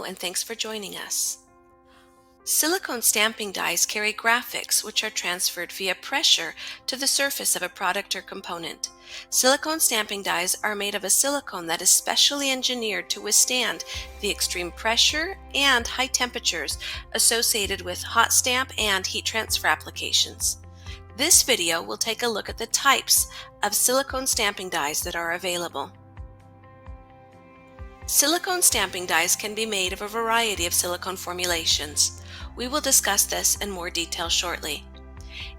Hello, and thanks for joining us. Silicone stamping dies carry graphics which are transferred via pressure to the surface of a product or component. Silicone stamping dies are made of a silicone that is specially engineered to withstand the extreme pressure and high temperatures associated with hot stamp and heat transfer applications. This video will take a look at the types of silicone stamping dies that are available. Silicone stamping dies can be made of a variety of silicone formulations. We will discuss this in more detail shortly.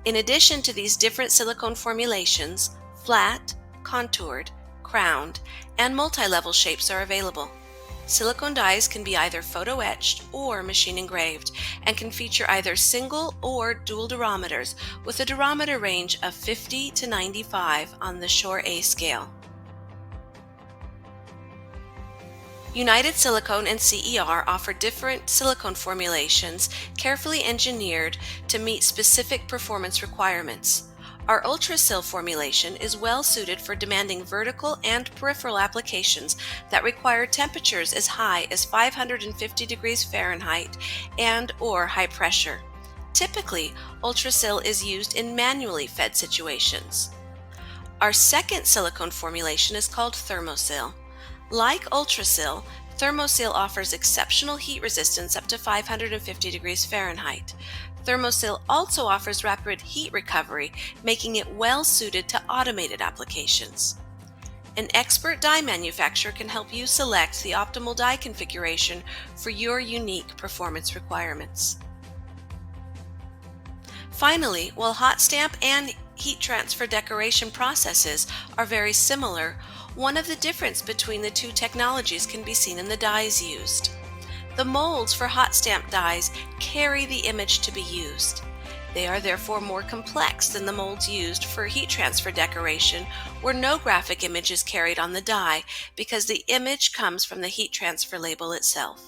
In addition to these different silicone formulations, flat, contoured, crowned, and multi-level shapes are available. Silicone dies can be either photo-etched or machine engraved and can feature either single or dual durometers with a durometer range of 50 to 95 on the Shore A scale. United Silicone and CER offer different silicone formulations carefully engineered to meet specific performance requirements. Our UltraSil formulation is well suited for demanding vertical and peripheral applications that require temperatures as high as 550 degrees Fahrenheit and/or high pressure. Typically, UltraSil is used in manually fed situations. Our second silicone formulation is called ThermoSil. Like UltraSil, ThermoSil offers exceptional heat resistance up to 550 degrees Fahrenheit. ThermoSil also offers rapid heat recovery, making it well suited to automated applications. An expert die manufacturer can help you select the optimal die configuration for your unique performance requirements. Finally, while hot stamp and heat transfer decoration processes are very similar, one of the differences between the two technologies can be seen in the dies used. The molds for hot stamp dies carry the image to be used. They are therefore more complex than the molds used for heat transfer decoration, where no graphic image is carried on the die because the image comes from the heat transfer label itself.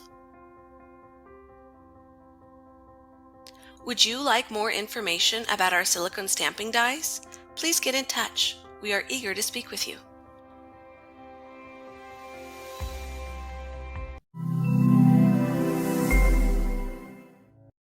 Would you like more information about our silicone stamping dies? Please get in touch. We are eager to speak with you.